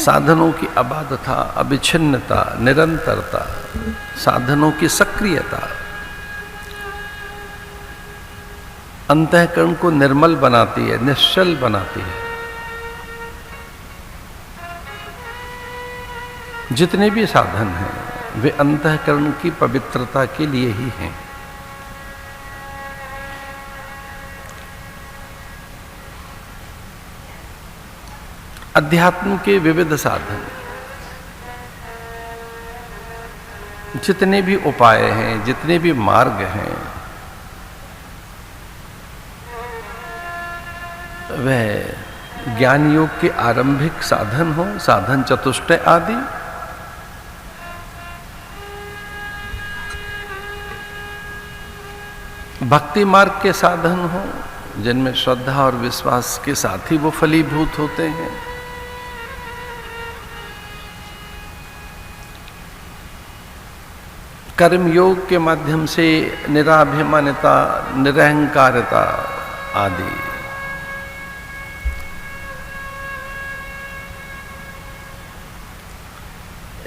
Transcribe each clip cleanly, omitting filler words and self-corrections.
साधनों की अबाधता, अविच्छिन्नता, निरंतरता, साधनों की सक्रियता अंतःकरण को निर्मल बनाती है, निश्चल बनाती है। जितने भी साधन हैं वे अंतःकरण की पवित्रता के लिए ही हैं। अध्यात्म के विविध साधन, जितने भी उपाय हैं, जितने भी मार्ग हैं, वह ज्ञान योग के आरंभिक साधन हो, साधन चतुष्टय आदि, भक्ति मार्ग के साधन हो जिनमें श्रद्धा और विश्वास के साथ ही वो फलीभूत होते हैं, कर्म योग के माध्यम से निराभिमानिता, निरहंकारिता आदि,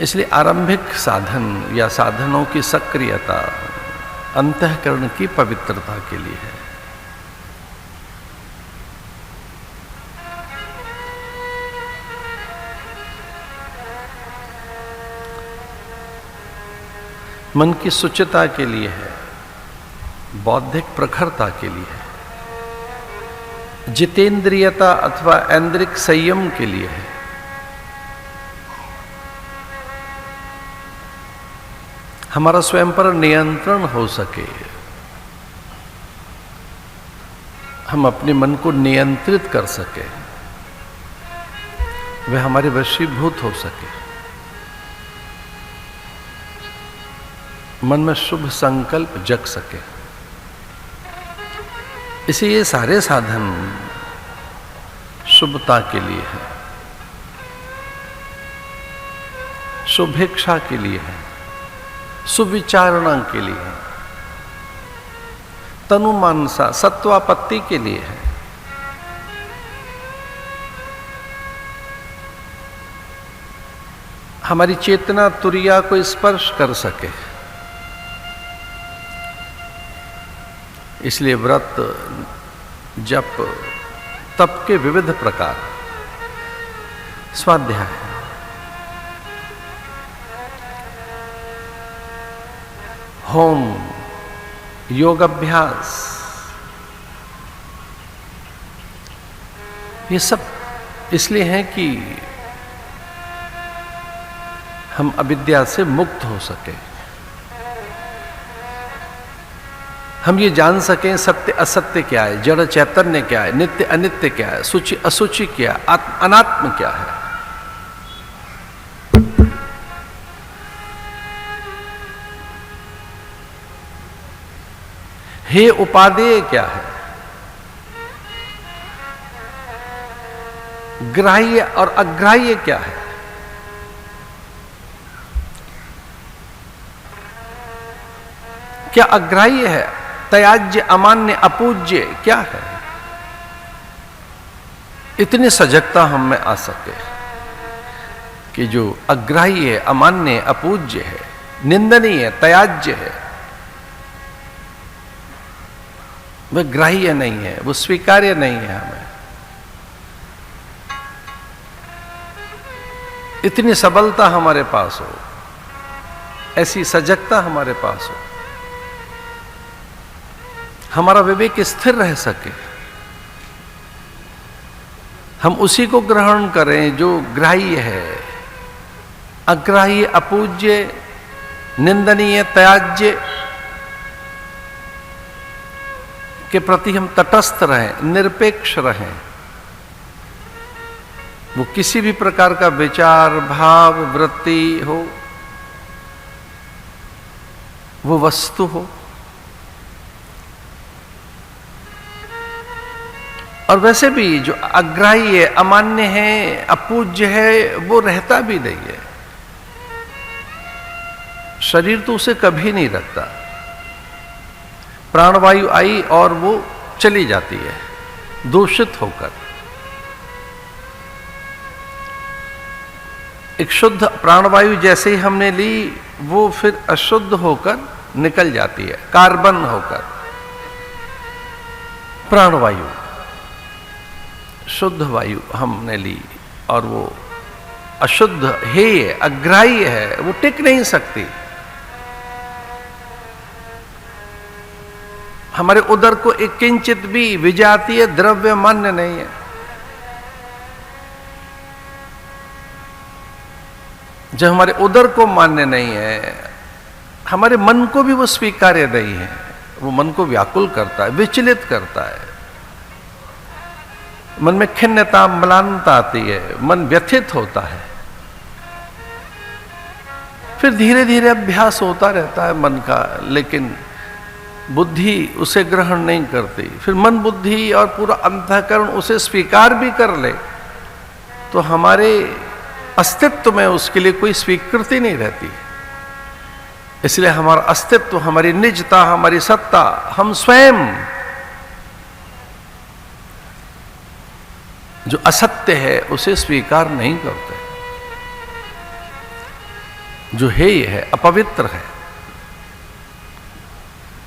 इसलिए आरंभिक साधन या साधनों की सक्रियता अंतःकरण की पवित्रता के लिए है। मन की शुचिता के लिए है, बौद्धिक प्रखरता के लिए है, जितेंद्रियता अथवा ऐन्द्रिक संयम के लिए है, हमारा स्वयं पर नियंत्रण हो सके, हम अपने मन को नियंत्रित कर सके, वह हमारे वशीभूत हो सके, मन में शुभ संकल्प जग सके। इसलिए ये सारे साधन शुभता के लिए है, शुभेच्छा के लिए है, सुविचारणा के लिए है, तनुमानसा सत्वापत्ति के लिए है, हमारी चेतना तुरिया को स्पर्श कर सके। इसलिए व्रत, जप, तप के विविध प्रकार, स्वाध्याय, होम, योग अभ्यास, ये सब इसलिए हैं कि हम अविद्या से मुक्त हो सके, हम ये जान सकें सत्य असत्य क्या है, जड़ चैतन्य क्या है, नित्य अनित्य क्या है, सूचि असुचि क्या है, अनात्म क्या है। हे उपादेय क्या है, ग्राह्य और अग्राह्य क्या है, क्या अग्राह्य है, त्याज्य, अमान्य, अपूज्य क्या है। इतनी सजगता हम में आ सके कि जो अग्राह्य है, अमान्य, अपूज्य है, निंदनीय है, त्याज्य है, वह ग्राह्य नहीं है, वो स्वीकार्य नहीं है। हमें इतनी सबलता हमारे पास हो, ऐसी सजगता हमारे पास हो, हमारा विवेक स्थिर रह सके, हम उसी को ग्रहण करें जो ग्राह्य है, अग्राह्य, अपूज्य, निंदनीय, त्याज्य के प्रति हम तटस्थ रहें, निरपेक्ष रहें। वो किसी भी प्रकार का विचार, भाव, वृत्ति हो, वो वस्तु हो, और वैसे भी जो अग्राह्य है, अमान्य है, अपूज्य है, वो रहता भी नहीं है। शरीर तो उसे कभी नहीं रखता, प्राणवायु आई और वो चली जाती है दूषित होकर। एक शुद्ध प्राणवायु जैसे ही हमने ली, वो फिर अशुद्ध होकर निकल जाती है, कार्बन होकर। प्राणवायु शुद्ध वायु हमने ली और वो अशुद्ध हेय अग्राह्य है, वो टिक नहीं सकती। हमारे उदर को एक किंचित भी विजातीय द्रव्य मान्य नहीं है। जब हमारे उदर को मान्य नहीं है, हमारे मन को भी वो स्वीकार्य नहीं है। वो मन को व्याकुल करता है, विचलित करता है। मन में खिन्नता म्लानता आती है, मन व्यथित होता है। फिर धीरे धीरे अभ्यास होता रहता है मन का, लेकिन बुद्धि उसे ग्रहण नहीं करती। फिर मन बुद्धि और पूरा अंतःकरण उसे स्वीकार भी कर ले तो हमारे अस्तित्व में उसके लिए कोई स्वीकृति नहीं रहती। इसलिए हमारा अस्तित्व, हमारी निजता, हमारी सत्ता, हम स्वयं जो असत्य है उसे स्वीकार नहीं करते। जो हेय है, अपवित्र है,